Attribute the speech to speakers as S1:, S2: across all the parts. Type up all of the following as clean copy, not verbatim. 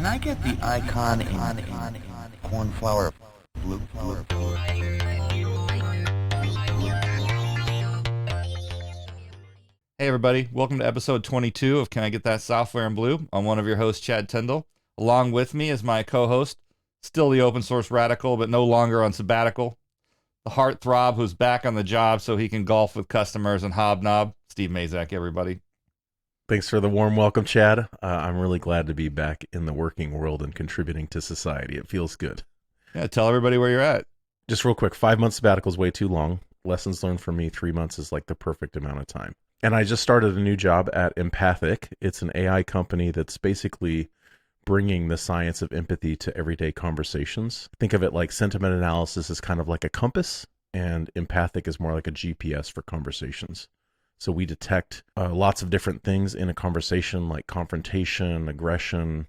S1: I get the icon in cornflower blue?
S2: Hey everybody, welcome to episode 22 of Can I Get That Software in Blue? I'm one of your hosts, Chad Tyndall. Along with me is my co-host, still the open source radical, but no longer on sabbatical, the heartthrob who's back on the job so he can golf with customers and hobnob, Steve Mazak, everybody.
S3: Thanks for the warm welcome, Chad. I'm really glad to be back in the working world and contributing to society. It feels good.
S2: Yeah, tell everybody where you're at.
S3: Just real quick, 5 months sabbatical is way too long. Lessons learned for me, 3 months is like the perfect amount of time. And I just started a new job at Empathic. It's an AI company that's basically bringing the science of empathy to everyday conversations. Think of it like sentiment analysis is kind of like a compass, and Empathic is more like a GPS for conversations. So we detect lots of different things in a conversation, like confrontation, aggression,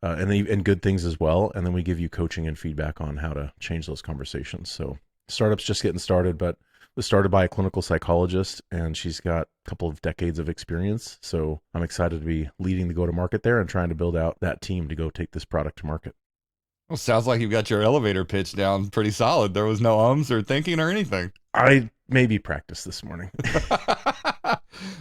S3: and good things as well. And then we give you coaching and feedback on how to change those conversations. So startup's just getting started, but was started by a clinical psychologist, and she's got a couple of decades of experience. So I'm excited to be leading the go-to-market there and trying to build out that team to go take this product to market.
S2: Well, sounds like you've got your elevator pitch down pretty solid. There was no ums or thinking or anything.
S3: I maybe practiced this morning.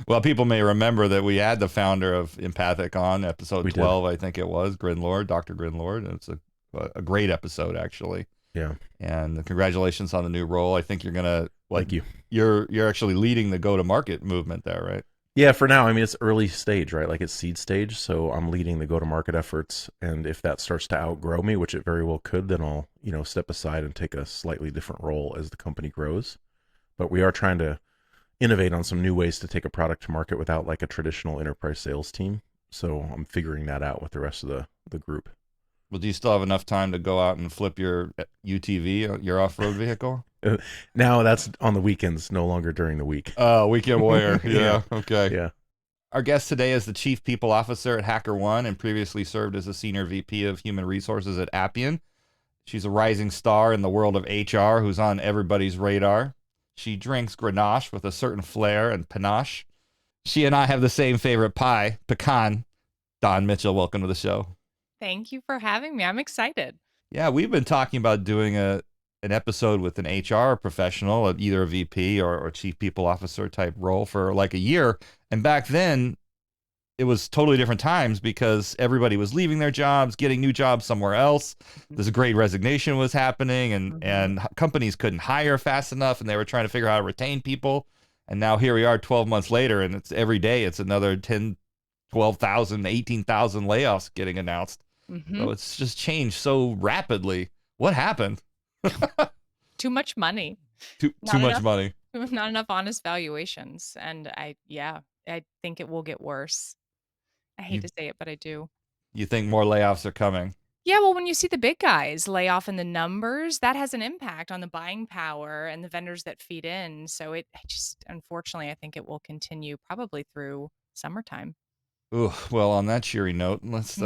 S2: Well, people may remember that we had the founder of Empathic on episode 12, I think it was, Grinlord, Dr. Grinlord. It's a great episode, actually.
S3: Yeah.
S2: And congratulations on the new role. I think you're going to,
S3: Thank you.
S2: You're actually leading the go-to-market movement there, right?
S3: Yeah, for now. I mean, it's early stage, right? Like it's seed stage. So I'm leading the go-to-market efforts. And if that starts to outgrow me, which it very well could, then I'll, step aside and take a slightly different role as the company grows. But we are trying to innovate on some new ways to take a product to market without like a traditional enterprise sales team. So I'm figuring that out with the rest of the group.
S2: Well, do you still have enough time to go out and flip your UTV, your off-road vehicle?
S3: Now that's on the weekends, no longer during the week.
S2: Oh, weekend warrior. Yeah.
S3: Yeah.
S2: Okay.
S3: Yeah.
S2: Our guest today is the Chief People Officer at HackerOne and previously served as a Senior VP of Human Resources at Appian. She's a rising star in the world of HR who's on everybody's radar. She drinks Grenache with a certain flair and panache. She and I have the same favorite pie, pecan. Dawn Mitchell, welcome to the show.
S4: Thank you for having me. I'm excited.
S2: Yeah, we've been talking about doing an episode with an HR professional, either a VP or Chief People Officer type role for like a year. And back then, it was totally different times because everybody was leaving their jobs, getting new jobs somewhere else. This great resignation was happening, and companies couldn't hire fast enough, and they were trying to figure out how to retain people. And now here we are 12 months later, and it's every day it's another 10, 12,000, 18,000 layoffs getting announced. So it's just changed so rapidly. What happened?
S4: Too much money.
S2: Too much money.
S4: Not enough honest valuations. And I think it will get worse. I hate to say it, but I do.
S2: You think more layoffs are coming?
S4: Yeah, well, when you see the big guys lay off in the numbers, that has an impact on the buying power and the vendors that feed in. So unfortunately, I think it will continue probably through summertime.
S2: Ooh, well, on that cheery note, let's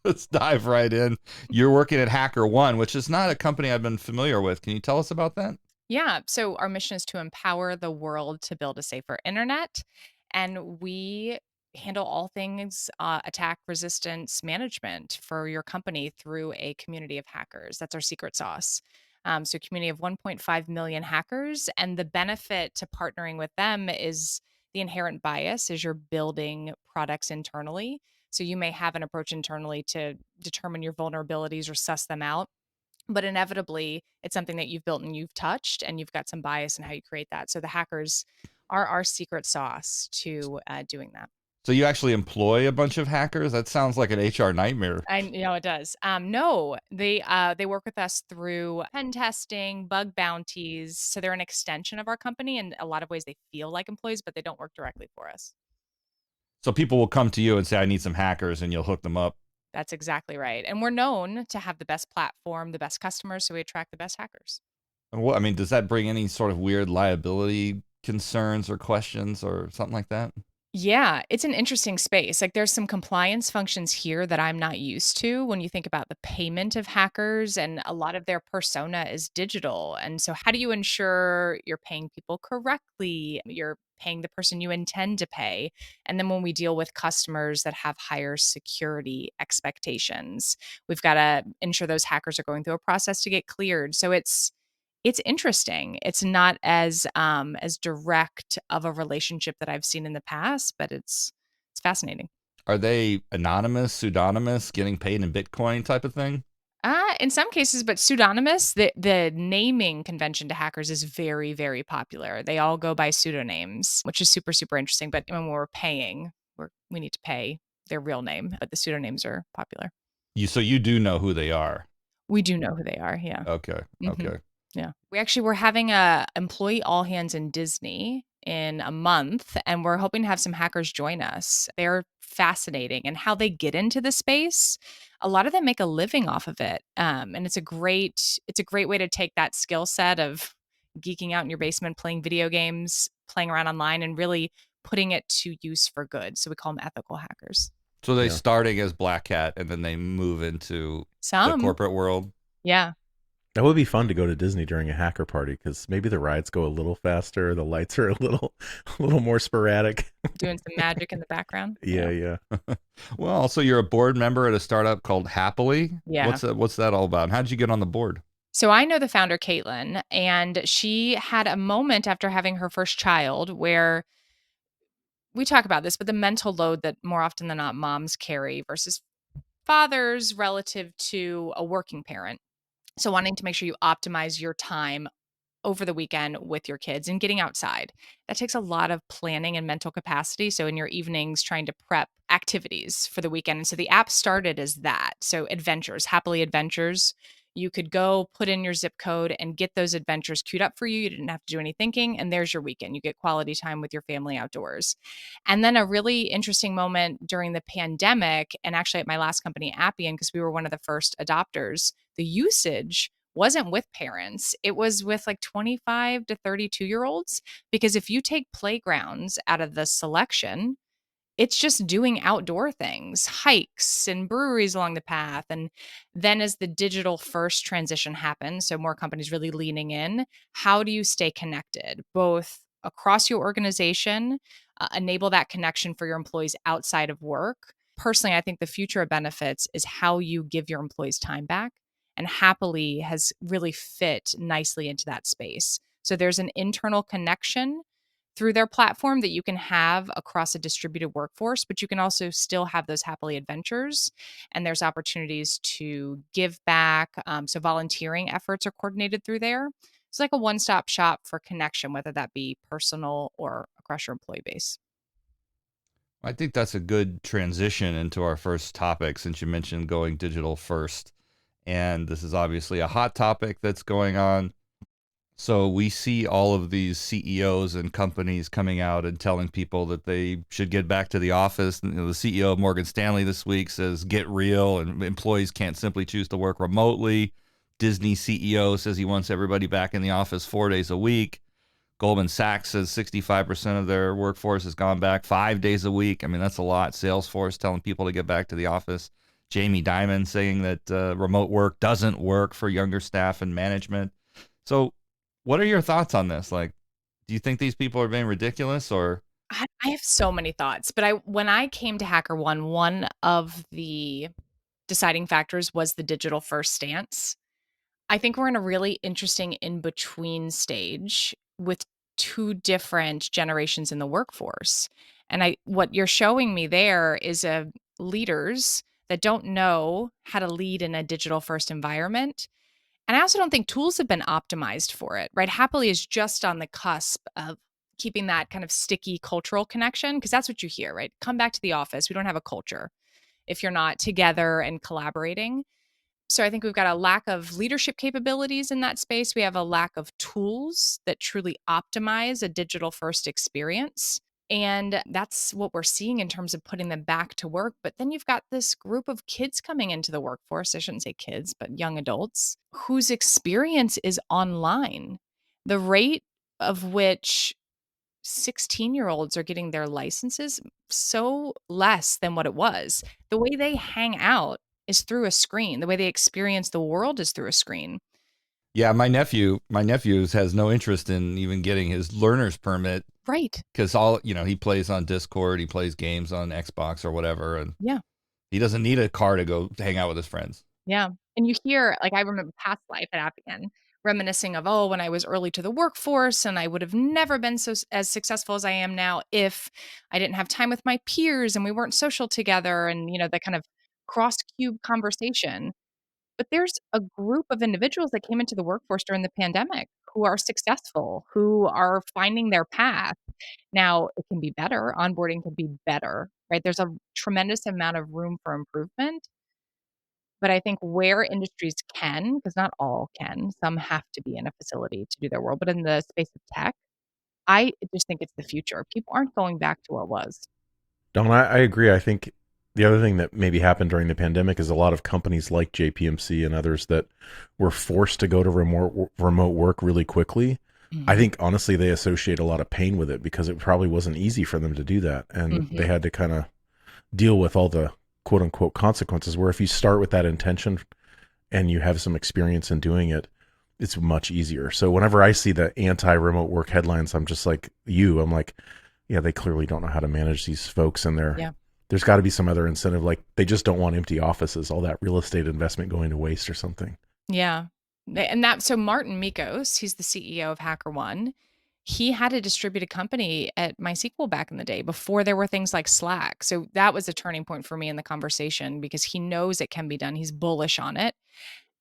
S2: let's dive right in. You're working at HackerOne, which is not a company I've been familiar with. Can you tell us about that?
S4: Yeah. So our mission is to empower the world to build a safer internet. And we handle all things attack resistance management for your company through a community of hackers. That's our secret sauce. So a community of 1.5 million hackers. And the benefit to partnering with them is the inherent bias as you're building products internally. So you may have an approach internally to determine your vulnerabilities or suss them out. But inevitably, it's something that you've built and you've touched, and you've got some bias in how you create that. So the hackers are our secret sauce to doing that.
S2: So you actually employ a bunch of hackers? That sounds like an HR nightmare.
S4: I know it does. No, they work with us through pen testing, bug bounties. So they're an extension of our company. In a lot of ways, they feel like employees, but they don't work directly for us.
S2: So people will come to you and say, I need some hackers, and you'll hook them up.
S4: That's exactly right. And we're known to have the best platform, the best customers, so we attract the best hackers.
S2: And does that bring any sort of weird liability concerns or questions or something like that?
S4: Yeah, it's an interesting space. Like there's some compliance functions here that I'm not used to when you think about the payment of hackers, and a lot of their persona is digital. And so how do you ensure you're paying people correctly? You're paying the person you intend to pay. And then when we deal with customers that have higher security expectations, we've got to ensure those hackers are going through a process to get cleared. So it's interesting. It's not as direct of a relationship that I've seen in the past, but it's fascinating.
S2: Are they anonymous, pseudonymous, getting paid in Bitcoin type of thing?
S4: In some cases, but pseudonymous, the naming convention to hackers is very, very popular. They all go by pseudonyms, which is super, super interesting. But when we're paying, we need to pay their real name, but the pseudonyms are popular.
S2: So you do know who they are.
S4: We do know who they are. Yeah.
S2: Okay.
S4: Mhm.
S2: Okay.
S4: Yeah. We actually were having a employee all hands in Disney in a month, and we're hoping to have some hackers join us. They're fascinating, and how they get into the space. A lot of them make a living off of it, and it's a great way to take that skill set of geeking out in your basement, playing video games, playing around online, and really putting it to use for good. So we call them ethical hackers.
S2: So they
S3: Yeah.
S2: starting as Black Hat and then they move into the
S4: Some,
S2: corporate world.
S4: yeah.
S3: That would be fun to go to Disney during a hacker party because maybe the rides go a little faster, the lights are a little more sporadic.
S4: Doing some magic in the background.
S3: Yeah.
S2: Well, also you're a board member at a startup called Happily.
S4: Yeah.
S2: What's that all about? And how did you get on the board?
S4: So I know the founder, Caitlin, and she had a moment after having her first child where we talk about this, but the mental load that more often than not moms carry versus fathers relative to a working parent. So wanting to make sure you optimize your time over the weekend with your kids and getting outside. That takes a lot of planning and mental capacity. So in your evenings, trying to prep activities for the weekend. And so the app started as that. So adventures, happily adventures. You could go put in your zip code and get those adventures queued up for you. You didn't have to do any thinking. And there's your weekend. You get quality time with your family outdoors. And then a really interesting moment during the pandemic, and actually at my last company, Appian, because we were one of the first adopters, the usage wasn't with parents. It was with like 25 to 32-year-olds. Because if you take playgrounds out of the selection, it's just doing outdoor things, hikes and breweries along the path. And then as the digital first transition happens, so more companies really leaning in, how do you stay connected, both across your organization, enable that connection for your employees outside of work? Personally, I think the future of benefits is how you give your employees time back. And Happily has really fit nicely into that space. So there's an internal connection through their platform that you can have across a distributed workforce, but you can also still have those happily adventures. And there's opportunities to give back. So volunteering efforts are coordinated through there. It's like a one-stop shop for connection, whether that be personal or across your employee base.
S2: I think that's a good transition into our first topic since you mentioned going digital first. And this is obviously a hot topic that's going on. So we see all of these CEOs and companies coming out and telling people that they should get back to the office. And, the CEO of Morgan Stanley this week says, get real, and employees can't simply choose to work remotely. Disney CEO says he wants everybody back in the office 4 days a week. Goldman Sachs says 65% of their workforce has gone back 5 days a week. I mean, that's a lot. Salesforce telling people to get back to the office. Jamie Dimon saying that remote work doesn't work for younger staff and management. So what are your thoughts on this? Like, do you think these people are being ridiculous or?
S4: I have so many thoughts, but when I came to HackerOne, one of the deciding factors was the digital first stance. I think we're in a really interesting in-between stage with two different generations in the workforce. And what you're showing me there is leaders that don't know how to lead in a digital first environment. And I also don't think tools have been optimized for it, right? Happily is just on the cusp of keeping that kind of sticky cultural connection, because that's what you hear, right? Come back to the office. We don't have a culture if you're not together and collaborating. So I think we've got a lack of leadership capabilities in that space. We have a lack of tools that truly optimize a digital first experience. And that's what we're seeing in terms of putting them back to work. But then you've got this group of kids coming into the workforce. I shouldn't say kids, but young adults whose experience is online. The rate of which 16-year-olds are getting their licenses so less than what it was. The way they hang out is through a screen. The way they experience the world is through a screen.
S2: Yeah, my nephew has no interest in even getting his learner's permit
S4: Right.
S2: because all he plays on Discord, he plays games on Xbox or whatever, and
S4: Yeah.
S2: he doesn't need a car to go hang out with his friends.
S4: Yeah. And you hear, like, I remember past life at Appian reminiscing of, oh, when I was early to the workforce and I would have never been as successful as I am now if I didn't have time with my peers and we weren't social together and, the kind of cross cube conversation. But there's a group of individuals that came into the workforce during the pandemic who are successful, who are finding their path. Now, it can be better. Onboarding can be better, right? There's a tremendous amount of room for improvement. But I think where industries can, because not all can, some have to be in a facility to do their work, but in the space of tech, I just think it's the future. People aren't going back to what was.
S3: Don, I agree. I think the other thing that maybe happened during the pandemic is a lot of companies like JPMC and others that were forced to go to remote work really quickly. I
S4: Mhm.
S3: think honestly they associate a lot of pain with it because it probably wasn't easy for them to do that, and they
S4: Mhm.
S3: had to kind of deal with all the quote unquote consequences. Where if you start with that intention and you have some experience in doing it, it's much easier. So whenever I see the anti-remote work headlines, I'm just like I'm like, yeah, they clearly don't know how to manage these folks, and
S4: Yeah.
S3: there's got to be some other incentive, like they just don't want empty offices, all that real estate investment going to waste or something.
S4: Yeah. And that, so Martin Mikos, he's the CEO of HackerOne. He had a distributed company at MySQL back in the day before there were things like Slack. So that was a turning point for me in the conversation because he knows it can be done. He's bullish on it.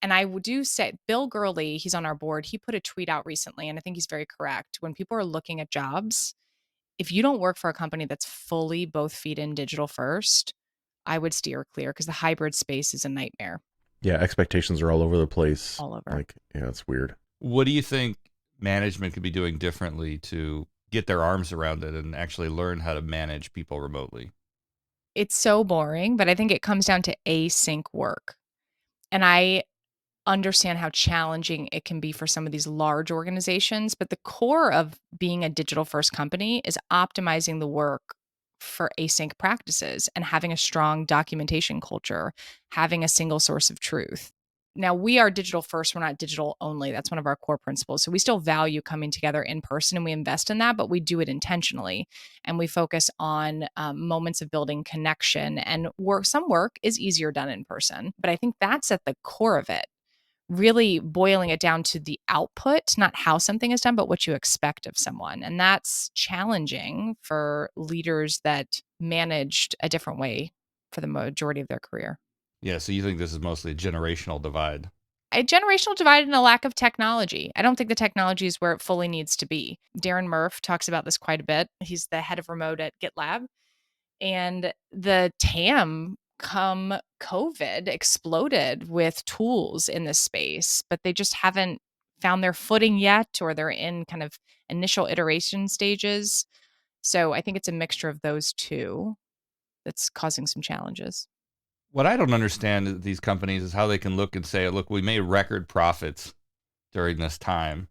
S4: And I do say, Bill Gurley, he's on our board. He put a tweet out recently, and I think he's very correct. When people are looking at jobs, if you don't work for a company that's fully both feet in digital first, I would steer clear because the hybrid space is a nightmare
S3: Yeah, expectations are all over the place.
S4: all over.
S3: Like, yeah, it's weird.
S2: What do you think management could be doing differently to get their arms around it and actually learn how to manage people remotely?
S4: It's so boring, but I think it comes down to async work. And I understand how challenging it can be for some of these large organizations, but the core of being a digital first company is optimizing the work for async practices and having a strong documentation culture, having a single source of truth. Now, we are digital first, we're not digital only. That's one of our core principles. So we still value coming together in person and we invest in that, but we do it intentionally. And we focus on moments of building connection and work. Some work is easier done in person, but I think that's at the core of it, really boiling it down to the output, not how something is done, but what you expect of someone. And that's challenging for leaders that managed a different way for the majority of their career.
S2: Yeah, so you think this is mostly a generational divide?
S4: A generational divide and a lack of technology. I don't think the technology is where it fully needs to be. Darren Murph talks about this quite a bit. He's the head of remote at GitLab. And the TAM come COVID exploded with tools in this space, but they just haven't found their footing yet, or they're in kind of initial iteration stages. So I think it's a mixture of those two that's causing some challenges.
S2: What I don't understand is these companies is how they can look and say, look, we made record profits during this time,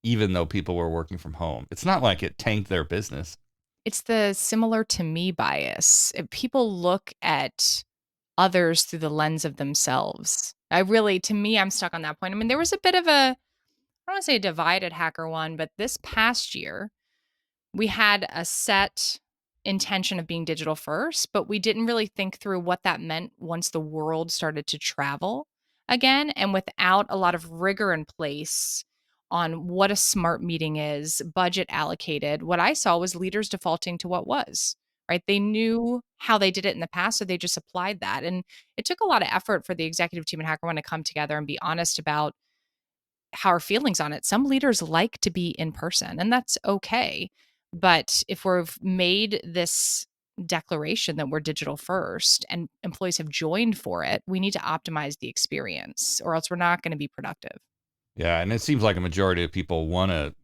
S2: even though people were working from home. It's not like it tanked their business.
S4: It's the similar to me bias. If people look at others through the lens of themselves. To me, I'm stuck on that point. I mean, there was a bit of I don't want to say a divide at HackerOne, but this past year, we had a set intention of being digital first, but we didn't really think through what that meant once the world started to travel again. And without a lot of rigor in place on what a smart meeting is, budget allocated, what I saw was leaders defaulting to what was. Right. They knew how they did it in the past, so they just applied that. And it took a lot of effort for the executive team at HackerOne to come together and be honest about how our feelings on it. Some leaders like to be in person, and that's okay. But if we've made this declaration that we're digital first and employees have joined for it, we need to optimize the experience or else we're not going to be productive.
S2: Yeah, and it seems like a majority of people want to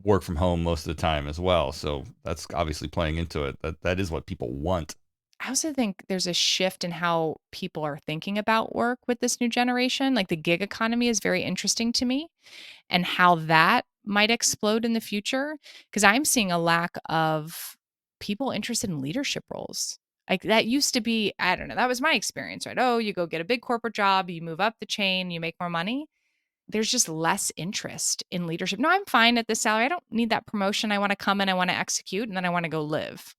S2: work from home most of the time as well. So that's obviously playing into it. That is what people want.
S4: I also think there's a shift in how people are thinking about work with this new generation. Like the gig economy is very interesting to me and how that might explode in the future. Because I'm seeing a lack of people interested in leadership roles. Like that used to be, I don't know, that was my experience, right? Oh, you go get a big corporate job, you move up the chain, you make more money. there's just less interest in leadership. No, I'm fine at this salary. I don't need that promotion. I want to come in, I want to execute, and then I want to go live.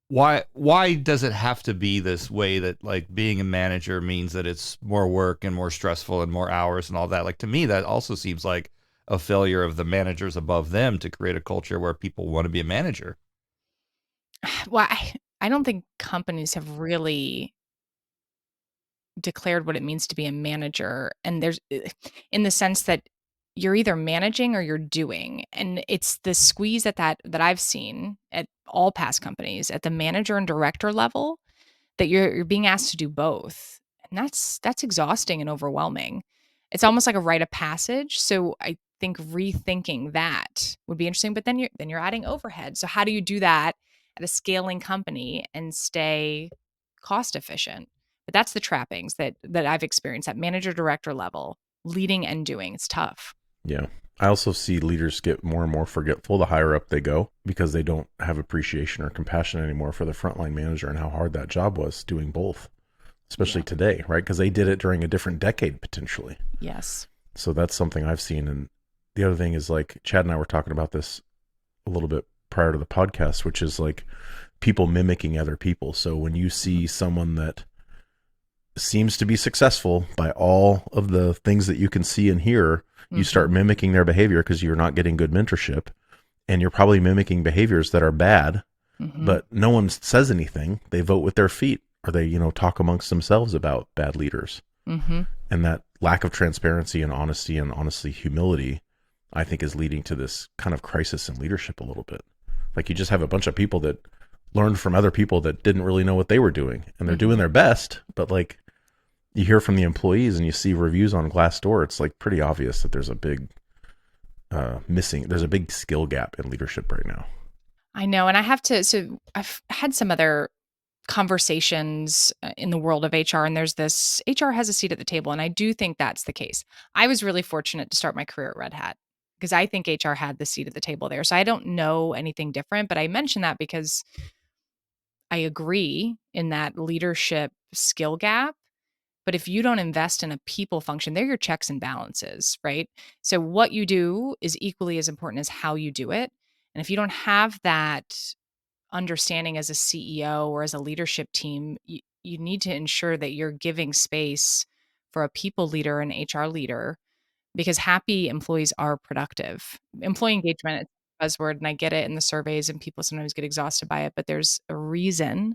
S2: Why does it have to be this way, that like being a manager means that it's more work and more stressful and more hours and all that? Like, to me, that also seems like a failure of the managers above them to create a culture where people want to be a manager.
S4: Well, I don't think companies have really declared what it means to be a manager. And there's, in the sense that you're either managing or you're doing. And it's the squeeze that I've seen at all past companies at the manager and director level, that you're being asked to do both. And that's exhausting and overwhelming. It's almost like a rite of passage. So I think rethinking that would be interesting. But then you're adding overhead. So how do you do that at a scaling company and stay cost efficient? But that's the trappings that I've experienced at manager director level, leading and doing. It's tough.
S3: Yeah. I also see leaders get more and more forgetful the higher up they go, because they don't have appreciation or compassion anymore for the frontline manager and how hard that job was doing both, especially today, right? Because they did it during a different decade potentially.
S4: Yes.
S3: So that's something I've seen. And the other thing is, like, Chad and I were talking about this a little bit prior to the podcast, which is like people mimicking other people. So when you see someone that seems to be successful by all of the things that you can see and hear, you start mimicking their behavior because you're not getting good mentorship, and you're probably mimicking behaviors that are bad, but no one says anything. They vote with their feet, or they, talk amongst themselves about bad leaders. And that lack of transparency and honesty, and honestly humility, I think, is leading to this kind of crisis in leadership a little bit. Like, you just have a bunch of people that learned from other people that didn't really know what they were doing, and they're doing their best, but like, you hear from the employees and you see reviews on Glassdoor, it's like pretty obvious that there's a big there's a big skill gap in leadership right now.
S4: I know. And I've had some other conversations in the world of HR, and there's this, HR has a seat at the table. And I do think that's the case. I was really fortunate to start my career at Red Hat, because I think HR had the seat at the table there. So I don't know anything different, but I mention that because I agree in that leadership skill gap. But if you don't invest in a people function, they're your checks and balances, right? So what you do is equally as important as how you do it. And if you don't have that understanding as a CEO or as a leadership team, you need to ensure that you're giving space for a people leader and HR leader, because happy employees are productive. Employee engagement is a buzzword, and I get it in the surveys, and people sometimes get exhausted by it, but there's a reason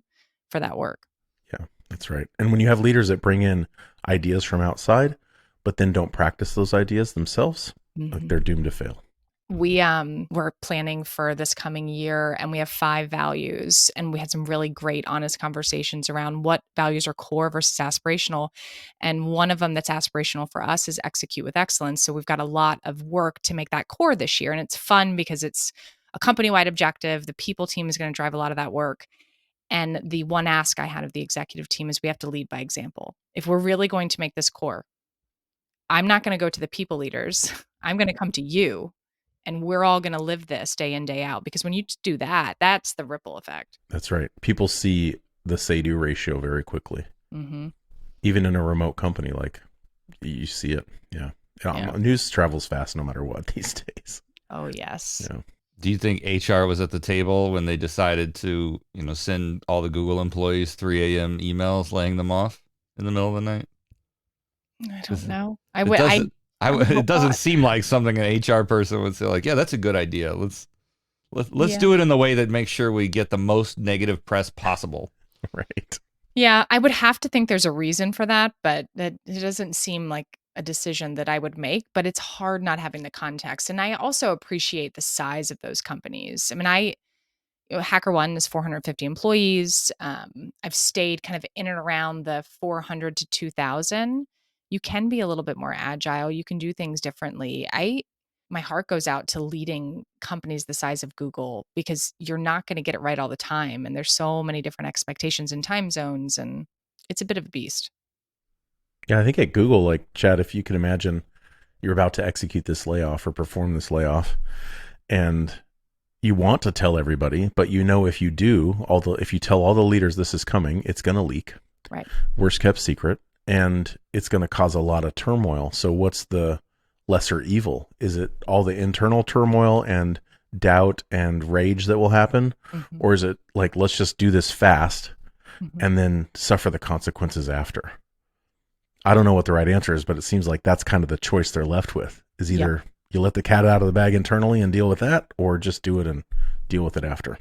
S4: for that work.
S3: Yeah, that's right. And when you have leaders that bring in ideas from outside, but then don't practice those ideas themselves, like, they're doomed to fail.
S4: We're planning for this coming year, and we have 5 values, and we had some really great, honest conversations around what values are core versus aspirational. And one of them that's aspirational for us is execute with excellence. So we've got a lot of work to make that core this year. And it's fun because it's a company-wide objective. The people team is going to drive a lot of that work. And the one ask I had of the executive team is we have to lead by example. If we're really going to make this core, I'm not going to go to the people leaders. I'm going to come to you, and we're all going to live this day in, day out. Because when you do that, that's the ripple effect.
S3: That's right. People see the say-do ratio very quickly. Even in a remote company, like, you see it. Yeah. News travels fast no matter what these days.
S4: Oh, yes.
S3: Yeah.
S2: Do you think HR was at the table when they decided to, send all the Google employees 3 a.m. emails laying them off in the middle of the night?
S4: I don't know.
S2: It doesn't seem like something an HR person would say, like, yeah, that's a good idea. Let's do it in the way that makes sure we get the most negative press possible.
S3: Right.
S4: Yeah, I would have to think there's a reason for that, but it doesn't seem like a decision that I would make, but it's hard not having the context. And I also appreciate the size of those companies. I mean, HackerOne is 450 employees. I've stayed kind of in and around the 400 to 2,000. You can be a little bit more agile. You can do things differently. My heart goes out to leading companies the size of Google, because you're not going to get it right all the time. And there's so many different expectations and time zones, and it's a bit of a beast.
S3: Yeah, I think at Google, like, Chad, if you can imagine you're about to execute this layoff or perform this layoff, and you want to tell everybody, but if you do, if you tell all the leaders this is coming, it's going to leak.
S4: Right.
S3: Worst kept secret, and it's going to cause a lot of turmoil. So what's the lesser evil? Is it all the internal turmoil and doubt and rage that will happen?
S4: Mhm.
S3: Or is it like, let's just do this fast
S4: Mhm.
S3: and then suffer the consequences after? I don't know what the right answer is, but it seems like that's kind of the choice they're left with, is
S4: Yep.
S3: either you let the cat out of the bag internally and deal with that, or just do it and deal with it after.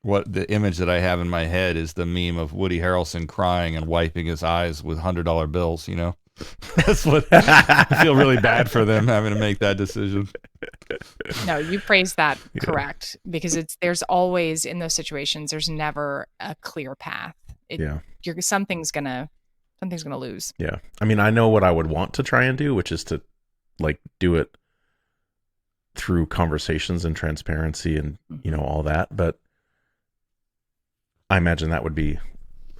S2: What the image that I have in my head is the meme of Woody Harrelson crying and wiping his eyes with $100 bills, you know? That's what I feel really bad for them having to make that decision.
S4: No, you phrased that correct, because there's always, in those situations, there's never a clear path.
S3: Yeah.
S4: Something's gonna lose.
S3: Yeah. I mean, I know what I would want to try and do, which is to like do it through conversations and transparency and, you know, all that. But I imagine that would be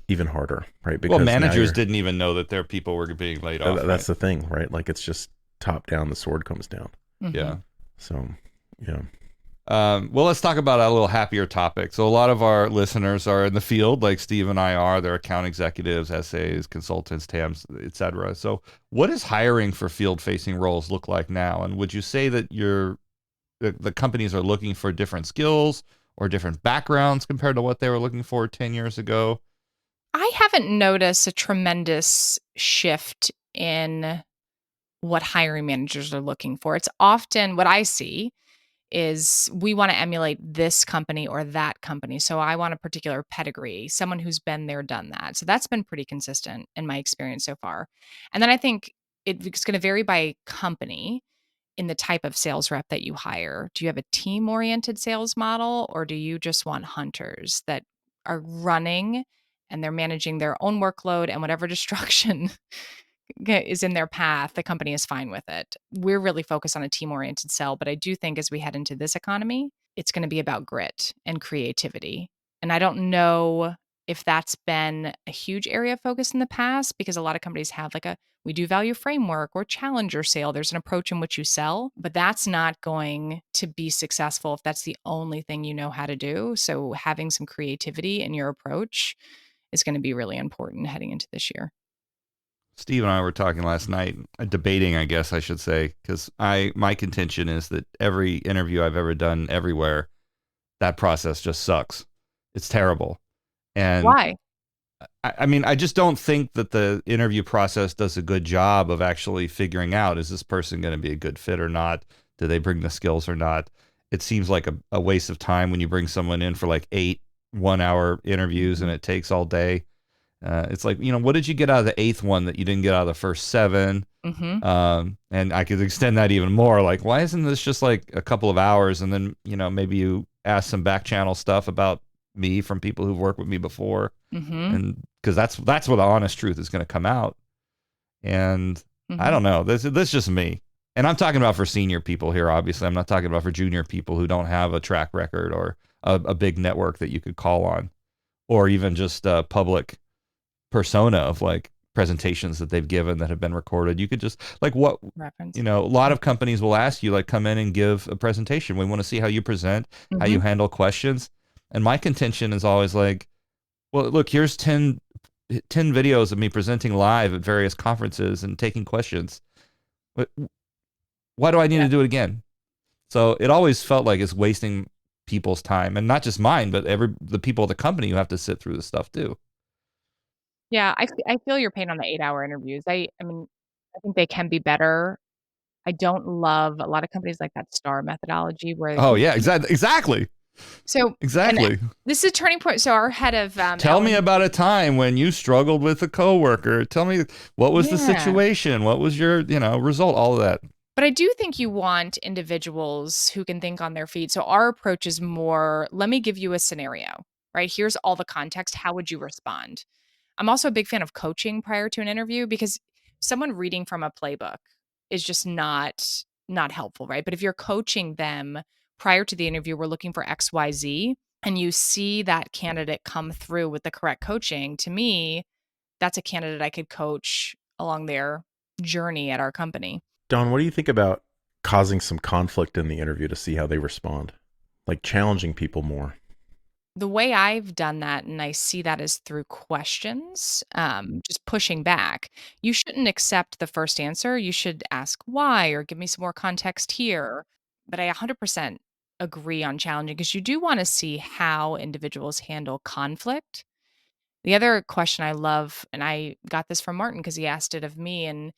S3: even harder, right? Because
S2: well, managers didn't even know that their people were being laid off.
S3: That's the thing, right? Like it's just top down, the sword comes down.
S4: Mhm.
S2: Yeah.
S3: So, yeah.
S2: Well, let's talk about a little happier topic. So a lot of our listeners are in the field, like Steve and I are. They're account executives, SAs, consultants, TAMs, etc. So what does hiring for field-facing roles look like now? And would you say that the companies are looking for different skills or different backgrounds compared to what they were looking for 10 years ago?
S4: I haven't noticed a tremendous shift in what hiring managers are looking for. It's often what I see is we want to emulate this company or that company. So I want a particular pedigree, someone who's been there, done that. So that's been pretty consistent in my experience so far. And then I think it's going to vary by company in the type of sales rep that you hire. Do you have a team oriented sales model, or do you just want hunters that are running and they're managing their own workload, and whatever destruction is in their path, the company is fine with it? We're really focused on a team oriented sell, but I do think as we head into this economy, it's going to be about grit and creativity. And I don't know if that's been a huge area of focus in the past, because a lot of companies have like we do value framework or challenger sale. There's an approach in which you sell, but that's not going to be successful if that's the only thing you know how to do. So having some creativity in your approach is going to be really important heading into this year.
S2: Steve and I were talking last night, debating, I guess I should say, because my contention is that every interview I've ever done everywhere, that process just sucks. It's terrible. And
S4: Why?
S2: I mean, I just don't think that the interview process does a good job of actually figuring out, is this person going to be a good fit or not? Do they bring the skills or not? It seems like a waste of time when you bring someone in for like 8 1-hour interviews and it takes all day. It's like, what did you get out of the 8th one that you didn't get out of the first 7? And I could extend that even more. Like, why isn't this just like a couple of hours? And then, maybe you ask some back channel stuff about me from people who've worked with me before. And because that's where the honest truth is going to come out. And I don't know, this is just me. And I'm talking about for senior people here. Obviously, I'm not talking about for junior people who don't have a track record or a big network that you could call on, or even just a public persona of like presentations that they've given that have been recorded. You could just like
S4: reference.
S2: A lot of companies will ask you, like, come in and give a presentation. We want to see how you present, how you handle questions. And my contention is always like, well, look, here's 10 videos of me presenting live at various conferences and taking questions. Why do I need to do it again? So it always felt like it's wasting people's time, and not just mine, but the people at the company who have to sit through the stuff too.
S4: Yeah, I feel your pain on the 8-hour interviews. I mean, I think they can be better. I don't love a lot of companies like that STAR methodology where
S2: Oh yeah, exactly.
S4: So
S2: exactly.
S4: This is a turning point. So our head of
S2: tell me about a time when you struggled with a coworker. Tell me, what was the situation? What was your result? All of that.
S4: But I do think you want individuals who can think on their feet. So our approach is more, let me give you a scenario, right? Here's all the context. How would you respond? I'm also a big fan of coaching prior to an interview, because someone reading from a playbook is just not helpful, right? But if you're coaching them prior to the interview, we're looking for XYZ, and you see that candidate come through with the correct coaching, to me, that's a candidate I could coach along their journey at our company.
S3: Don, what do you think about causing some conflict in the interview to see how they respond? Like challenging people more?
S4: The way I've done that, and I see that is through questions, just pushing back. You shouldn't accept the first answer. You should ask why or give me some more context here. But I 100% agree on challenging because you do want to see how individuals handle conflict. The other question I love, and I got this from Martin because he asked it of me, and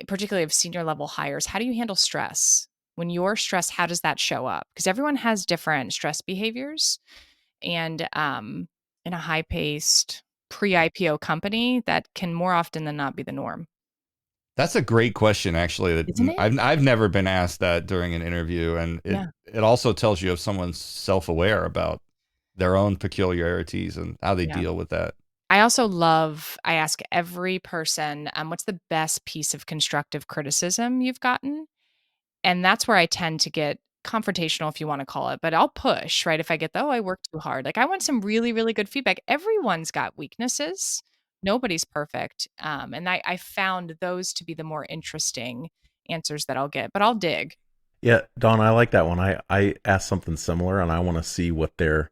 S4: particularly of senior level hires, how do you handle stress? When you're stressed, how does that show up? Because everyone has different stress behaviors. And in a high paced pre IPO company, that can more often than not be the norm.
S2: That's a great question, actually.
S4: Isn't
S2: That
S4: it?
S2: I've never been asked that during an interview, and
S4: Yeah.
S2: it also tells you if someone's self-aware about their own peculiarities and how they
S4: Yeah.
S2: deal with that.
S4: I ask every person, what's the best piece of constructive criticism you've gotten? And that's where I tend to get confrontational, if you want to call it, but I'll push, right? If I get the, oh, I worked too hard. Like I want some really, really good feedback. Everyone's got weaknesses. Nobody's perfect. And I found those to be the more interesting answers that I'll get, but I'll dig.
S3: Yeah, Don, I like that one. I asked something similar, and I want to see what their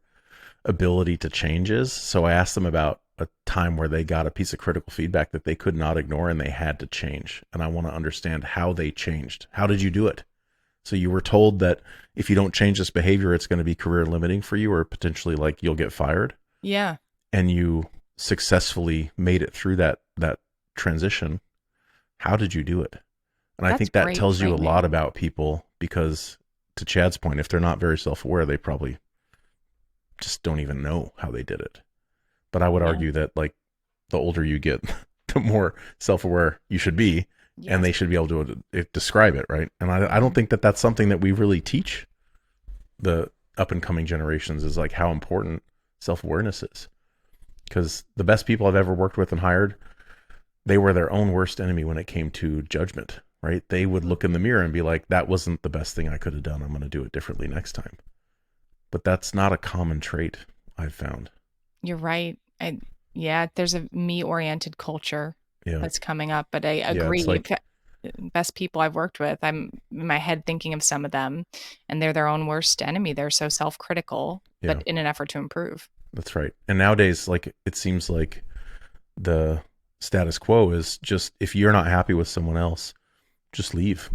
S3: ability to change is. So I asked them about a time where they got a piece of critical feedback that they could not ignore and they had to change. And I want to understand how they changed. How did you do it? So you were told that if you don't change this behavior, it's going to be career limiting for you or potentially like you'll get fired.
S4: Yeah.
S3: And you successfully made it through that transition. How did you do it? And I
S4: That's
S3: think that
S4: great
S3: tells you a lot
S4: framing.
S3: about people because to Chad's point, if they're not very self-aware, they probably just don't even know how they did it. But I would
S4: Yeah.
S3: argue that like the older you get, the more self-aware you should be, and they
S4: Yes.
S3: should be able to describe it, right? And I don't think that that's something that we really teach the up and coming generations is like how important self-awareness is. Because the best people I've ever worked with and hired, they were their own worst enemy when it came to judgment, right? They would look in the mirror and be like, that wasn't the best thing I could have done. I'm going to do it differently next time. But that's not a common trait I've found.
S4: You're right. Yeah, there's a me-oriented culture
S3: Yeah.
S4: that's coming up, but I
S3: Yeah,
S4: agree.
S3: it's like,
S4: Best people I've worked with, I'm in my head thinking of some of them, and they're their own worst enemy. They're so self-critical,
S3: yeah,
S4: but in an effort to improve.
S3: that's right. And nowadays, like, it seems like the status quo is just if you're not happy with someone else, just leave.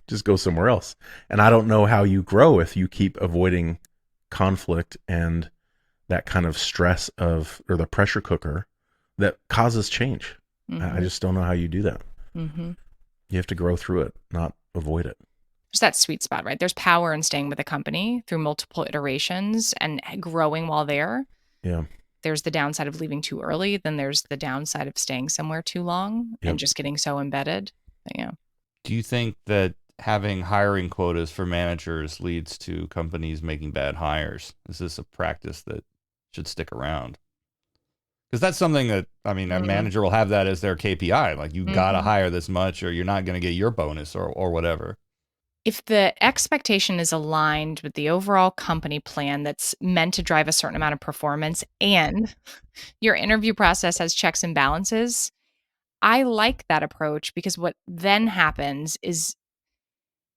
S3: Just go somewhere else. And I don't know how you grow if you keep avoiding conflict and that kind of stress of, or the pressure cooker that causes change. I just don't know how you do that.
S4: Mm-hmm.
S3: You have to grow through it, not avoid it.
S4: There's that sweet spot, right? There's power in staying with a company through multiple iterations and growing while there.
S3: Yeah.
S4: There's the downside of leaving too early. Then there's the downside of staying somewhere too long
S3: Yep.
S4: and just getting so embedded. But yeah.
S2: Do you think that having hiring quotas for managers leads to companies making bad hires? Is this a practice that should stick around? Because that's something that, I mean, a manager will have that as their KPI. Like, you got to hire this much or you're not going to get your bonus or whatever.
S4: If the expectation is aligned with the overall company plan that's meant to drive a certain amount of performance and your interview process has checks and balances, I like that approach because what then happens is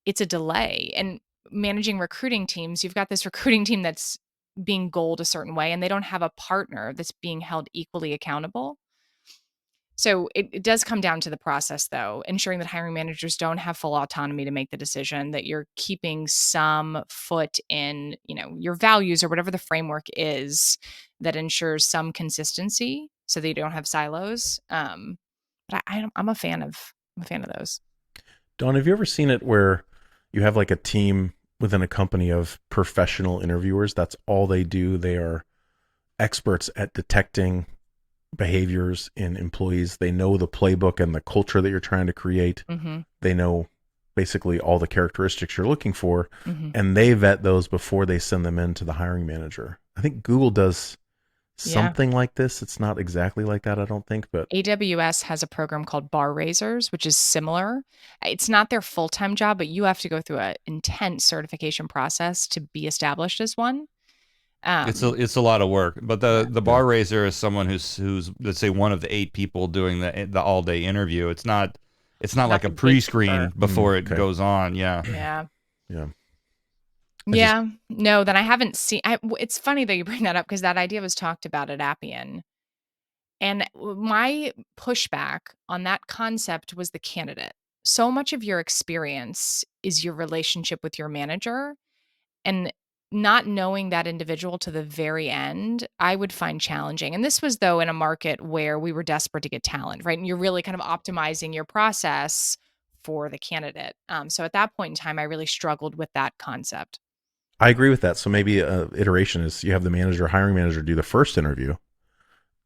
S4: it's a delay. And managing recruiting teams, you've got this recruiting team that's being goaled a certain way and they don't have a partner that's being held equally accountable. So it does come down to the process, though, ensuring that hiring managers don't have full autonomy to make the decision, that you're keeping some foot in, your values or whatever the framework is that ensures some consistency so that you don't have silos. But I'm a fan of those.
S3: Don, have you ever seen it where you have like a team within a company of professional interviewers? That's all they do. They are experts at detecting behaviors in employees. They know the playbook and the culture that you're trying to create.
S4: Mm-hmm.
S3: They know basically all the characteristics you're looking for,
S4: Mm-hmm.
S3: and they vet those before they send them in to the hiring manager. I think Google does something like this. It's not exactly like that, I don't think, but
S4: AWS has a program called Bar Raisers, which is similar. It's not their full-time job, but you have to go through an intense certification process to be established as one.
S2: It's a lot of work, but the bar raiser is someone who's let's say one of the 8 people doing the all day interview. It's not like a
S4: the
S2: pre-screen
S4: gatekeeper.
S2: before it
S3: Okay.
S2: goes on. Yeah.
S4: Yeah.
S3: yeah.
S4: Yeah. No, then I haven't seen. It's funny that you bring that up because that idea was talked about at Appian. And my pushback on that concept was the candidate. So much of your experience is your relationship with your manager. And not knowing that individual to the very end, I would find challenging. And this was, though, in a market where we were desperate to get talent, right? And you're really kind of optimizing your process for the candidate. So at that point in time, I really struggled with that concept.
S3: I agree with that. So maybe iteration is you have the hiring manager do the first interview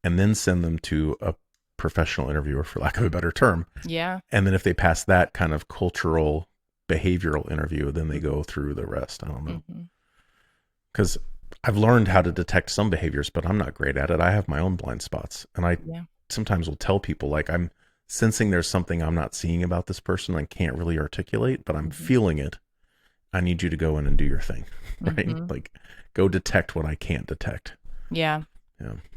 S3: and then send them to a professional interviewer, for lack of a better term.
S4: Yeah.
S3: And then if they pass that kind of cultural behavioral interview, then they go through the rest. I don't know. Because I've learned how to detect some behaviors, but I'm not great at it. I have my own blind spots. And I sometimes will tell people, like, I'm sensing there's something I'm not seeing about this person and can't really articulate, but I'm feeling it. I need you to go in and do your thing, right? Like, go detect what I can't detect.
S4: Yeah.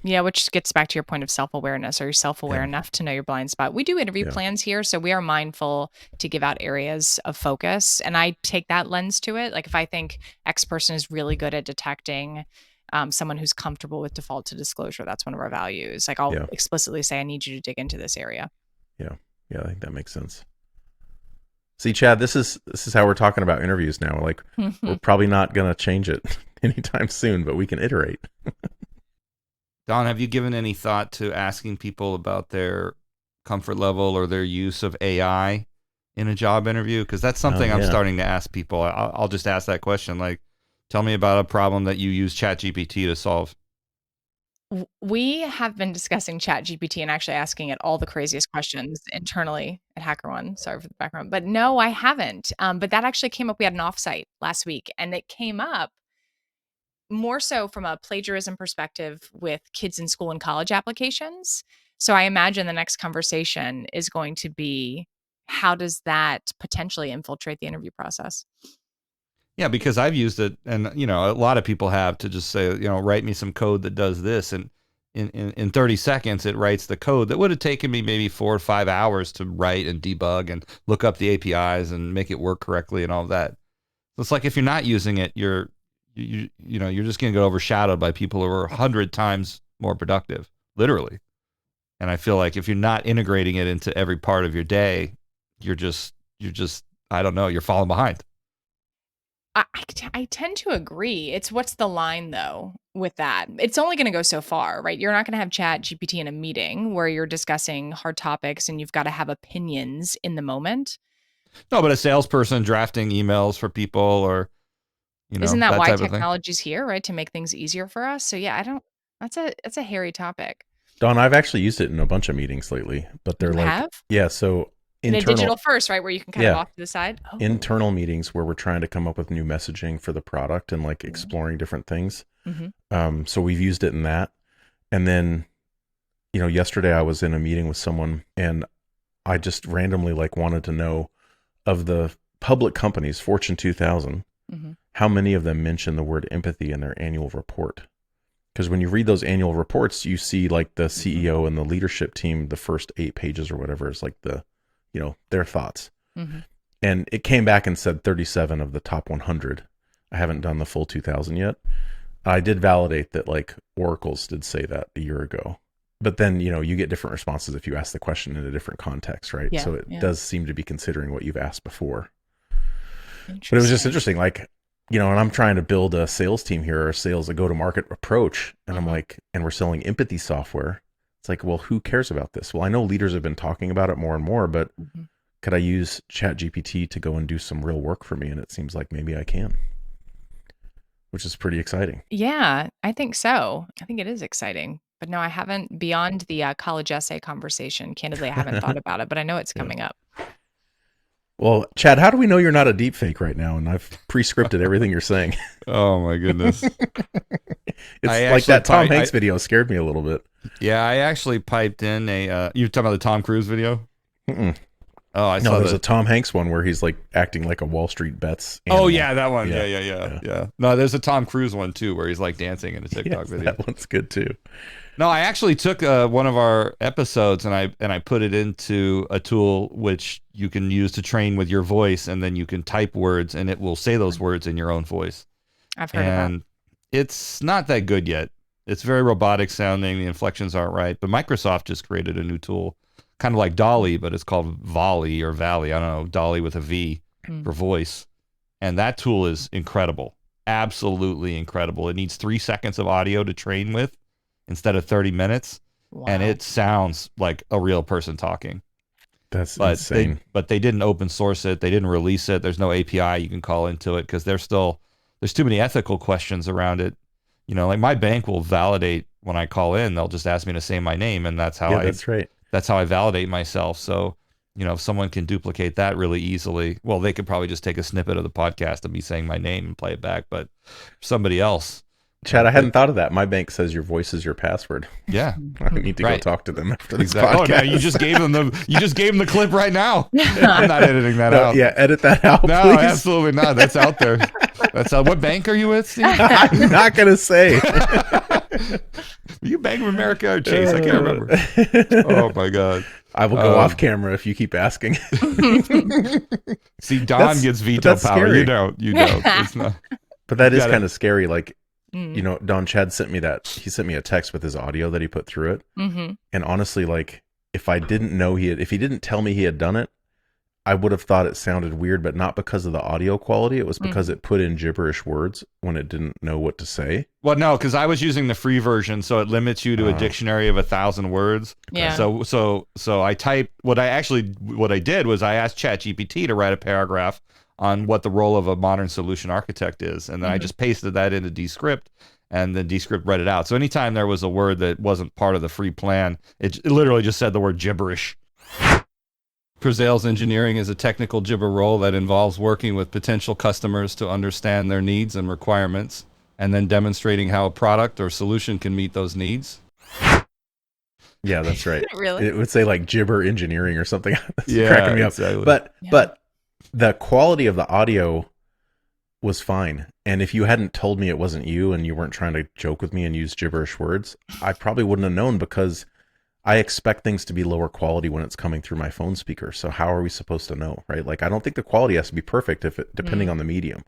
S4: Yeah, which gets back to your point of self-awareness. Are you self-aware enough to know your blind spot? We do interview plans here, so we are mindful to give out areas of focus. And I take that lens to it. Like if I think X person is really good at detecting someone who's comfortable with default to disclosure, that's one of our values. Like I'll explicitly say, I need you to dig into this area.
S3: Yeah, I think that makes sense. See, Chad, this is how we're talking about interviews now. Like we're probably not going to change it anytime soon, but we can iterate.
S2: Don, have you given any thought to asking people about their comfort level or their use of AI in a job interview? Because that's something I'm starting to ask people. I'll just ask that question. Like, tell me about a problem that you use ChatGPT to solve.
S4: We have been discussing ChatGPT and actually asking it all the craziest questions internally at HackerOne. Sorry for the background. But no, I haven't. But that actually came up. We had an offsite last week, and it came up more so from a plagiarism perspective with kids in school and college applications. So I imagine the next conversation is going to be, how does that potentially infiltrate the interview process?
S2: Yeah, because I've used it, and a lot of people have, to just say, write me some code that does this, and in 30 seconds it writes the code that would have taken me maybe 4 or 5 hours to write and debug and look up the APIs and make it work correctly and all of that. So it's like, if you're not using it, you're just going to get overshadowed by people who are 100 times more productive, literally. And I feel like if you're not integrating it into every part of your day, you're just, I don't know, you're falling behind.
S4: I tend to agree. It's what's the line though with that? It's only going to go so far, right? You're not going to have ChatGPT in a meeting where you're discussing hard topics and you've got to have opinions in the moment. No,
S2: but a salesperson drafting emails for people, or
S4: isn't that why technology's here, right? To make things easier for us. So yeah, that's a hairy topic.
S3: Don, I've actually used it in a bunch of meetings lately, but they're so
S4: in a digital first, right? Where you can kind of off to the side. Oh.
S3: Internal meetings where we're trying to come up with new messaging for the product and like exploring different things. So we've used it in that. And then, yesterday I was in a meeting with someone and I just randomly wanted to know, of the public companies, Fortune 2000, how many of them mention the word empathy in their annual report? Because when you read those annual reports, you see the CEO and the leadership team, the first 8 pages or whatever is their thoughts. And it came back and said 37 of the top 100. I haven't done the full 2000 yet. I did validate that Oracle's did say that a year ago. But then, you get different responses if you ask the question in a different context, right?
S4: Yeah,
S3: so it does seem to be considering what you've asked before. But it was just interesting, and I'm trying to build a sales team here, or a go-to-market approach. And I'm and we're selling empathy software. It's like, well, who cares about this? Well, I know leaders have been talking about it more and more, but could I use ChatGPT to go and do some real work for me? And it seems like maybe I can, which is pretty exciting.
S4: Yeah, I think so. I think it is exciting. But no, I haven't, beyond the college essay conversation, candidly, I haven't thought about it, but I know it's coming up.
S3: Well, Chad, how do we know you're not a deep fake right now? And I've pre-scripted everything you're saying.
S2: Oh my goodness.
S3: It's that Tom Hanks video scared me a little bit.
S2: Yeah, I actually piped in you're talking about the Tom Cruise video?
S3: Mm-mm.
S2: Oh, I saw
S3: there's a Tom Hanks one where he's acting like a Wall Street Bets
S2: animal. Oh yeah, that one. Yeah. No, there's a Tom Cruise one too where he's dancing in a TikTok video.
S3: That one's good too.
S2: No, I actually took one of our episodes and I put it into a tool which you can use to train with your voice, and then you can type words and it will say those words in your own voice.
S4: I've heard of that.
S2: and it's not that good yet. It's very robotic sounding. The inflections aren't right. But Microsoft just created a new tool, kind of like Dolly, but it's called Volley or Valley. I don't know, Dolly with a V for voice. And that tool is incredible. Absolutely incredible. It needs 3 seconds of audio to train with instead of 30 minutes.
S4: Wow.
S2: And it sounds like a real person talking.
S3: That's insane.
S2: But they didn't open source it. They didn't release it. There's no API you can call into it because there's too many ethical questions around it. You know, like my bank will validate when I call in. They'll just ask me to say my name, and that's how
S3: that's right.
S2: That's how I validate myself. So, you know, if someone can duplicate that really easily, well, they could probably just take a snippet of the podcast of me saying my name and play it back. But somebody else,
S3: Chad, I hadn't thought of that. My bank says your voice is your password.
S2: yeah,
S3: I need to go talk to them after this
S2: exactly.
S3: podcast.
S2: Oh, no, you just gave them the clip right now. I'm not editing that out.
S3: Yeah, edit that out,
S2: No,
S3: please.
S2: absolutely not. That's out there. That's out. What bank are you with, Steve?
S3: I'm not going to say.
S2: You Bank of America or Chase? I can't remember. Oh my God.
S3: I will go off camera if you keep asking.
S2: See, Don gets veto power.
S3: Scary.
S2: You don't. It's not.
S3: But that is kind of scary. Like, you know, Chad sent me that. He sent me a text with his audio that he put through it. And honestly, like, if he didn't tell me he had done it, I would have thought it sounded weird, but not because of the audio quality. It was because it put in gibberish words when it didn't know what to say.
S2: Well, no, because I was using the free version, so it limits you to a dictionary of 1,000 words.
S4: Yeah.
S2: So I typed what I did was I asked ChatGPT to write a paragraph on what the role of a modern solution architect is, and then I just pasted that into Descript, and then Descript read it out. So anytime there was a word that wasn't part of the free plan, it literally just said the word gibberish. Presales engineering is a technical gibber role that involves working with potential customers to understand their needs and requirements, and then demonstrating how a product or solution can meet those needs.
S3: Yeah, that's right.
S4: Really?
S3: It would say like gibber engineering or something. That's
S2: Yeah,
S3: cracking me up.
S2: exactly.
S3: But the quality of the audio was fine. And if you hadn't told me it wasn't you and you weren't trying to joke with me and use gibberish words, I probably wouldn't have known, because I expect things to be lower quality when it's coming through my phone speaker. So how are we supposed to know, right? Like, I don't think the quality has to be perfect depending on the medium.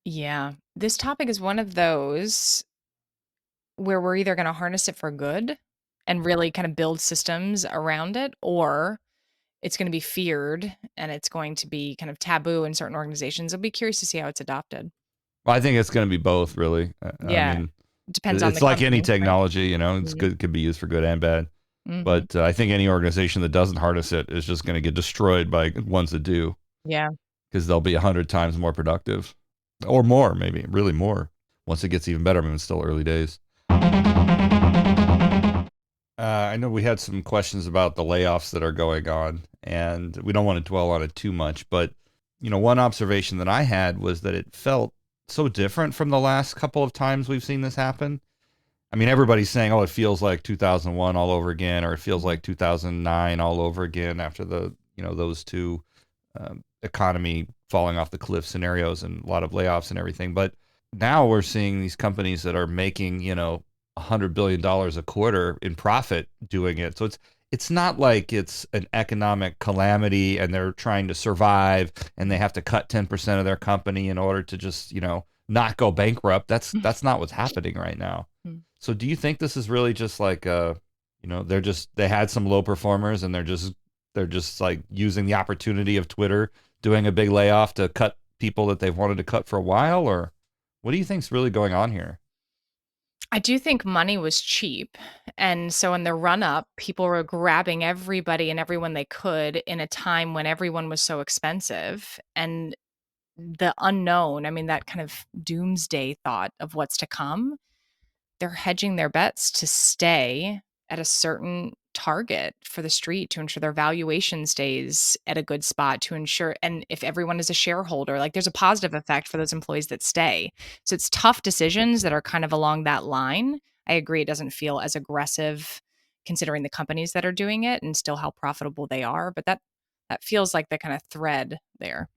S4: Yeah. This topic is one of those where we're either going to harness it for good and really kind of build systems around it, or it's going to be feared and it's going to be kind of taboo in certain organizations. I'll be curious to see how it's adopted.
S2: Well, I think it's going to be both, really.
S4: Yeah.
S2: I mean,
S4: Depends on the
S2: it's like any
S4: company, right?
S2: technology, you know, it's good, it could be used for good and bad. But I think any organization that doesn't harness it is just going to get destroyed by ones that do.
S4: Yeah.
S2: Because they'll be 100 times more productive, or more, maybe really more, once it gets even better. I mean, it's still early days. I know we had some questions about the layoffs that are going on, and we don't want to dwell on it too much. But, you know, one observation that I had was that it felt so different from the last couple of times we've seen this happen. I mean, everybody's saying, oh, it feels like 2001 all over again, or it feels like 2009 all over again after those two economy falling off the cliff scenarios and a lot of layoffs and everything. But now we're seeing these companies that are making, $100 billion a quarter in profit doing it. So it's not like it's an economic calamity and they're trying to survive and they have to cut 10% of their company in order to just, not go bankrupt. That's not what's happening right now. So do you think this is really just like, they had some low performers and they're just like using the opportunity of Twitter, doing a big layoff to cut people that they've wanted to cut for a while? Or what do you think's really going on here?
S4: I do think money was cheap. And so in the run up, people were grabbing everybody and everyone they could in a time when everyone was so expensive. And the unknown, I mean, that kind of doomsday thought of what's to come, they're hedging their bets to stay at a certain target for the street to ensure their valuation stays at a good spot, to ensure, and if everyone is a shareholder, like there's a positive effect for those employees that stay. So it's tough decisions that are kind of along that line. I agree, it doesn't feel as aggressive considering the companies that are doing it and still how profitable they are, but that feels like the kind of thread there.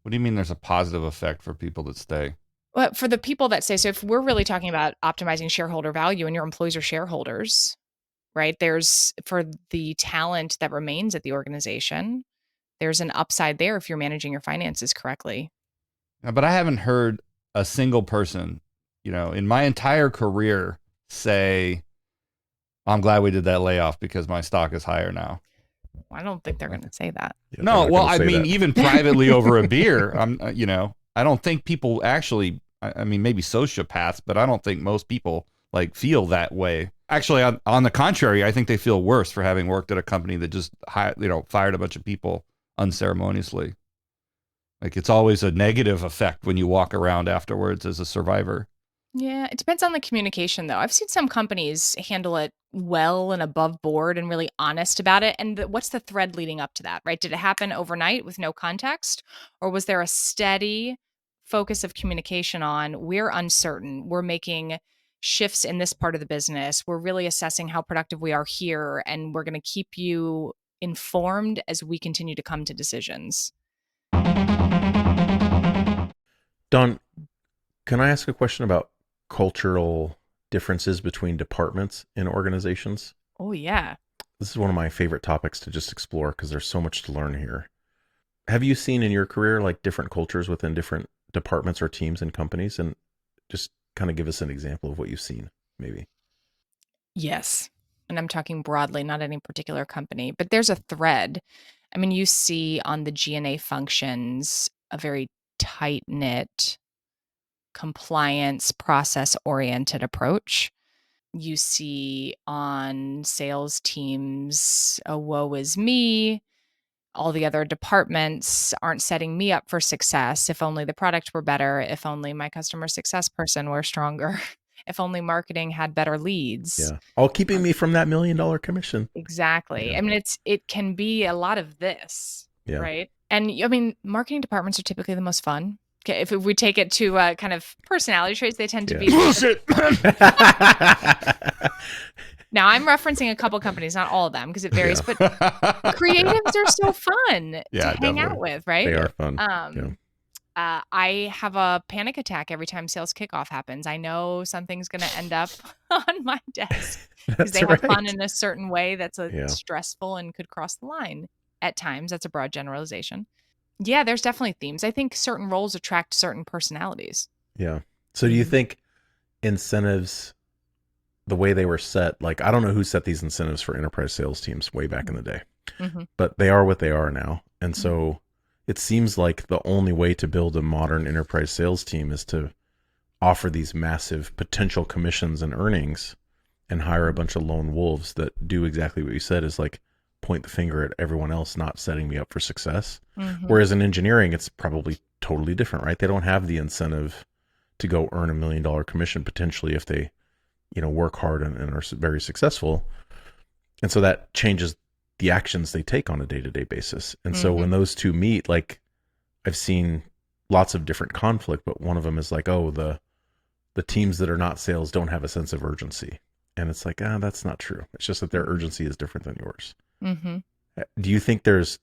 S2: What do you mean there's a positive effect for people that stay?
S4: Well, for the people that say, so if we're really talking about optimizing shareholder value and your employees are shareholders, right? There's, for the talent that remains at the organization, there's an upside there if you're managing your finances correctly.
S2: But I haven't heard a single person, in my entire career say, I'm glad we did that layoff because my stock is higher now.
S4: I don't think they're going to say that.
S3: Yeah, they're
S2: No,
S3: not
S2: well,
S3: gonna
S2: I
S3: say
S2: mean,
S3: that.
S2: even privately over a beer, I don't think people actually, I mean, maybe sociopaths, but I don't think most people like feel that way. Actually, on the contrary, I think they feel worse for having worked at a company that just, fired a bunch of people unceremoniously. Like it's always a negative effect when you walk around afterwards as a survivor.
S4: Yeah, it depends on the communication, though. I've seen some companies handle it well and above board and really honest about it. And what's the thread leading up to that, right? Did it happen overnight with no context? Or was there a steady focus of communication on we're uncertain, we're making shifts in this part of the business, we're really assessing how productive we are here, and we're going to keep you informed as we continue to come to decisions?
S3: Don, can I ask a question about cultural differences between departments in organizations?
S4: Oh, yeah.
S3: This is one of my favorite topics to just explore because there's so much to learn here. Have you seen in your career like different cultures within different departments or teams and companies? And just kind of give us an example of what you've seen, maybe.
S4: Yes. And I'm talking broadly, not any particular company, but there's a thread. I mean, you see on the G&A functions a very tight knit, compliance process oriented approach. You see on sales teams, a woe is me. All the other departments aren't setting me up for success. If only the product were better, if only my customer success person were stronger, if only marketing had better leads.
S3: Yeah. All keeping me from that $1 million commission.
S4: Exactly.
S3: Yeah.
S4: I mean, it can be a lot of this,
S3: Yeah.
S4: right? And I mean, marketing departments are typically the most fun. Okay, if we take it to kind of personality traits, they tend to be.
S2: Bullshit.
S4: Now, I'm referencing a couple companies, not all of them, because it varies.
S3: Yeah.
S4: But creatives are so fun
S2: Yeah,
S4: to hang out
S2: definitely.
S4: with, right?
S3: They are fun. Yeah.
S4: I have a panic attack every time sales kickoff happens. I know something's going to end up on my desk because
S3: That's
S4: they have fun
S3: right.
S4: in a certain way that's
S3: Yeah.
S4: stressful and could cross the line at times. That's a broad generalization. Yeah, there's definitely themes. I think certain roles attract certain personalities.
S3: Yeah. So do you
S4: Mhm.
S3: think incentives, the way they were set, like I don't know who set these incentives for enterprise sales teams way back in the day,
S4: Mhm.
S3: but they are what they are now. And so it seems like the only way to build a modern enterprise sales team is to offer these massive potential commissions and earnings and hire a bunch of lone wolves that do exactly what you said, is like point the finger at everyone else not setting me up for success.
S4: Mhm.
S3: Whereas in engineering, it's probably totally different, right? They don't have the incentive to go earn $1 million commission potentially if they, work hard and are very successful. And so that changes the actions they take on a day-to-day basis. And so when those two meet, like I've seen lots of different conflict, but one of them is like, oh, the teams that are not sales don't have a sense of urgency. And it's like, that's not true. It's just that their urgency is different than yours.
S4: Mhm.
S3: Do you think there's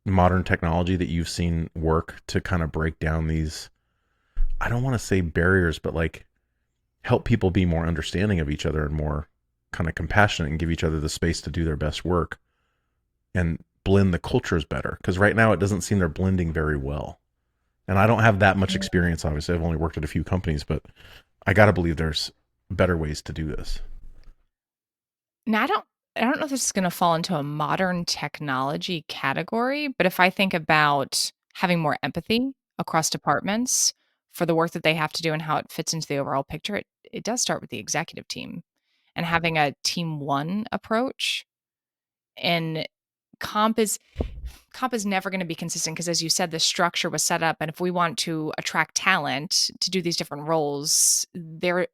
S3: modern technology that you've seen work to kind of break down these, I don't want to say barriers, but like help people be more understanding of each other and more kind of compassionate and give each other the space to do their best work and blend the cultures better? Because right now it doesn't seem they're blending very well. And I don't have that much experience, obviously. I've only worked at a few companies, but I got to believe there's better ways to do this.
S4: Now, I don't know if this is going to fall into a modern technology category, but if I think about having more empathy across departments for the work that they have to do and how it fits into the overall picture, it does start with the executive team and having a team one approach. And comp is comp is never going to be consistent because, as you said, the structure was set up, and if we want to attract talent to do these different roles, they're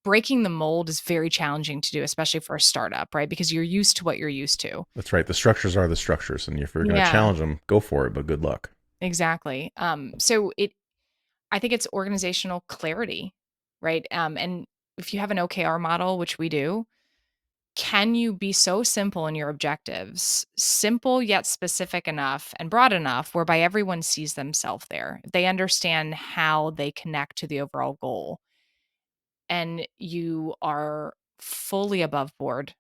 S4: breaking the mold is very challenging to do, especially for a startup, right? Because you're used to what you're used to.
S3: That's right. The structures are the structures. And if you're going to
S4: Yeah,
S3: challenge them, go for it, but good luck.
S4: exactly. I think it's organizational clarity, right? And if you have an OKR model, which we do, can you be so simple in your objectives, simple yet specific enough and broad enough whereby everyone sees themselves there? They understand how they connect to the overall goal. And you are fully above board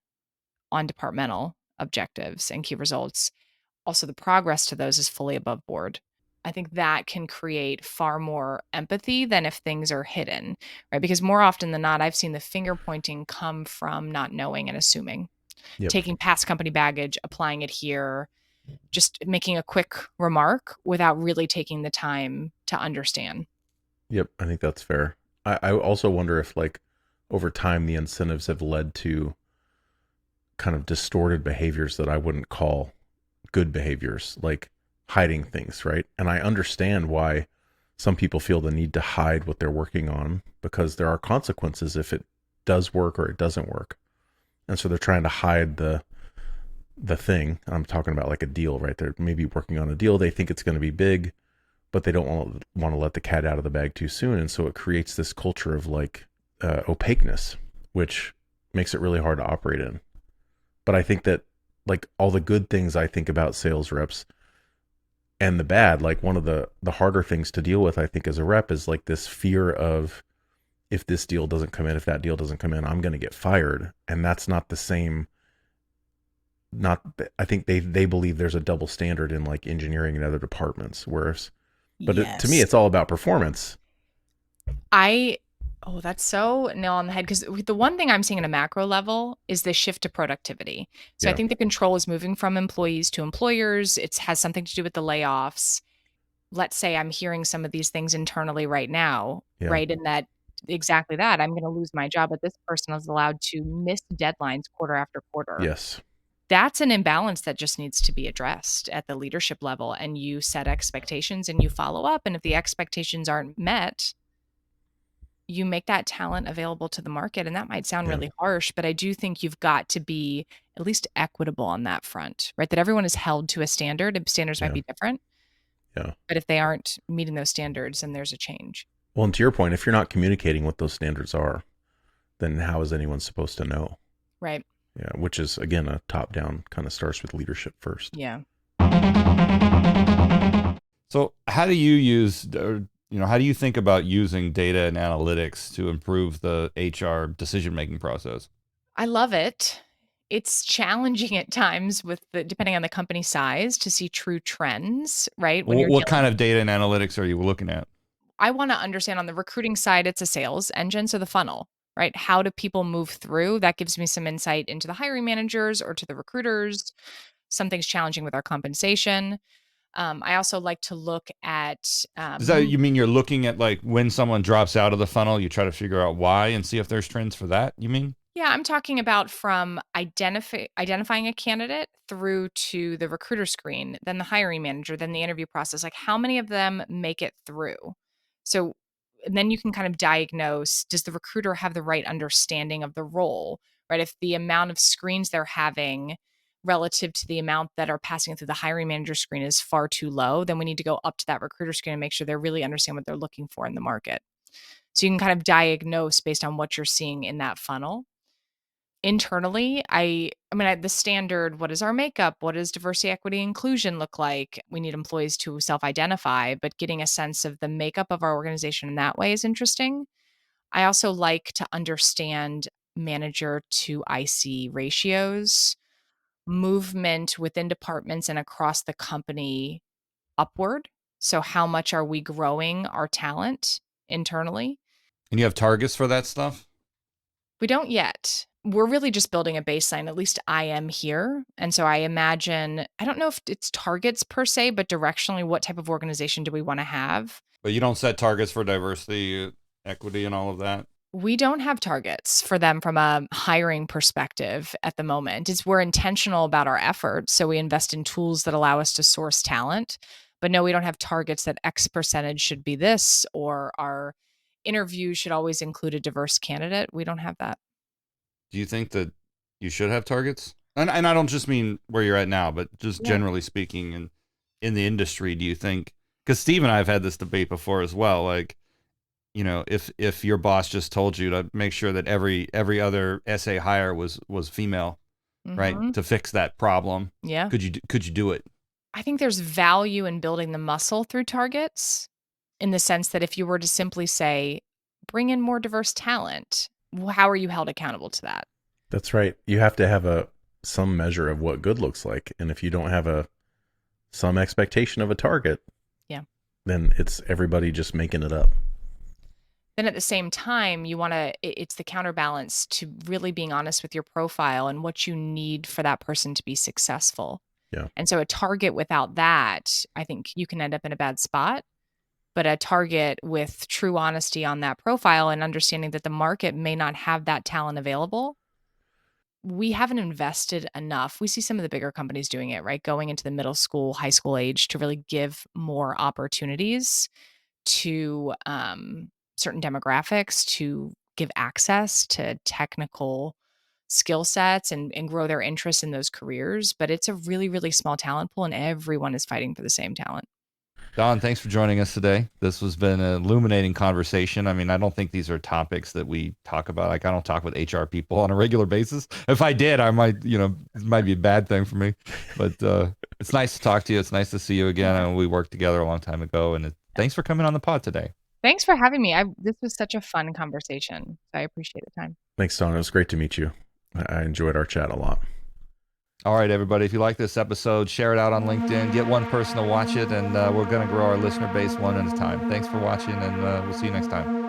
S4: on departmental objectives and key results. Also, the progress to those is fully above board. I think that can create far more empathy than if things are hidden, right? Because more often than not, I've seen the finger pointing come from not knowing and assuming,
S3: Yep.
S4: taking past company baggage, applying it here, just making a quick remark without really taking the time to understand.
S3: Yep. I think that's fair. I also wonder if like over time the incentives have led to kind of distorted behaviors that I wouldn't call good behaviors, like hiding things, right? And I understand why some people feel the need to hide what they're working on, because there are consequences if it does work or it doesn't work. And so they're trying to hide the thing. I'm talking about like a deal, right? They're maybe working on a deal. They think it's going to be big, but they don't want to let the cat out of the bag too soon. And so it creates this culture of like opaqueness, which makes it really hard to operate in. But I think that like all the good things I think about sales reps and the bad, like one of the harder things to deal with, I think, as a rep is like this fear of, if this deal doesn't come in, if that deal doesn't come in, I'm going to get fired. And that's not the same. I think they believe there's a double standard in like engineering and other departments, whereas, but to me, it's all about performance.
S4: That's so nail on the head, because the one thing I'm seeing at a macro level is the shift to productivity. So I think the control is moving from employees to employers. It has something to do with the layoffs. Let's say I'm hearing some of these things internally right now, right? And that exactly that I'm going to lose my job, but this person is allowed to miss deadlines quarter after quarter.
S3: Yes.
S4: That's an imbalance that just needs to be addressed at the leadership level, and you set expectations and you follow up. And if the expectations aren't met, you make that talent available to the market. And that might sound really harsh, but I do think you've got to be at least equitable on that front, right? That everyone is held to a standard, and standards might be different.
S3: Yeah.
S4: But if they aren't meeting those standards, then there's a change.
S3: Well, and to your point, if you're not communicating what those standards are, then how is anyone supposed to know?
S4: Right.
S3: Yeah. Which is, again, a top down, kind of starts with leadership first.
S4: Yeah.
S2: So how do you use, how do you think about using data and analytics to improve the HR decision-making process?
S4: I love it. It's challenging at times depending on the company size, to see true trends, right?
S2: What kind of data and analytics are you looking at?
S4: I want to understand on the recruiting side, it's a sales engine. So the funnel, right? How do people move through? That gives me some insight into the hiring managers or to the recruiters. Something's challenging with our compensation. I also like to look at.
S2: Does that, you mean you're looking at like when someone drops out of the funnel, you try to figure out why and see if there's trends for that, you mean?
S4: Yeah, I'm talking about from identifying a candidate through to the recruiter screen, then the hiring manager, then the interview process. Like how many of them make it through? So and then you can kind of diagnose, does the recruiter have the right understanding of the role, right? If the amount of screens they're having relative to the amount that are passing through the hiring manager screen is far too low, then we need to go up to that recruiter screen and make sure they really understand what they're looking for in the market. So you can kind of diagnose based on what you're seeing in that funnel. Internally, the standard, what is our makeup? What does diversity, equity, inclusion look like? We need employees to self-identify, but getting a sense of the makeup of our organization in that way is interesting. I also like to understand manager to IC ratios, movement within departments and across the company upward. So how much are we growing our talent internally?
S2: And you have targets for that stuff?
S4: We don't yet. We're really just building a baseline. At least I am here. And so I imagine, I don't know if it's targets per se, but directionally, what type of organization do we want to have?
S2: But you don't set targets for diversity, equity, and all of that?
S4: We don't have targets for them from a hiring perspective at the moment. We're intentional about our efforts. So we invest in tools that allow us to source talent. But no, we don't have targets that X percentage should be this, or our interview should always include a diverse candidate. We don't have that.
S2: Do you think that you should have targets? And I don't just mean where you're at now, but just generally speaking in the industry, do you think, because Steve and I have had this debate before as well, like, if your boss just told you to make sure that every other SA hire was female, right, to fix that problem, could you do it?
S4: I think there's value in building the muscle through targets, in the sense that if you were to simply say, bring in more diverse talent, how are you held accountable to that?
S3: That's right. You have to have some measure of what good looks like. And if you don't have some expectation of a target, then it's everybody just making it up.
S4: Then at the same time, you want to, it's the counterbalance to really being honest with your profile and what you need for that person to be successful.
S3: Yeah.
S4: And so a target without that, I think you can end up in a bad spot. But a target with true honesty on that profile and understanding that the market may not have that talent available, we haven't invested enough. We see some of the bigger companies doing it, right? Going into the middle school, high school age to really give more opportunities to certain demographics, to give access to technical skill sets and grow their interest in those careers. But it's a really, really small talent pool, and everyone is fighting for the same talent.
S2: Don, thanks for joining us today. This has been an illuminating conversation. I mean, I don't think these are topics that we talk about. Like, I don't talk with HR people on a regular basis. If I did, I might, it might be a bad thing for me. But it's nice to talk to you. It's nice to see you again. And we worked together a long time ago. And thanks for coming on the pod today.
S4: Thanks for having me. This was such a fun conversation. So I appreciate the time.
S3: Thanks, Don. It was great to meet you. I enjoyed our chat a lot.
S2: All right, everybody, if you like this episode, share it out on LinkedIn. Get one person to watch it, and we're going to grow our listener base one at a time. Thanks for watching, and we'll see you next time.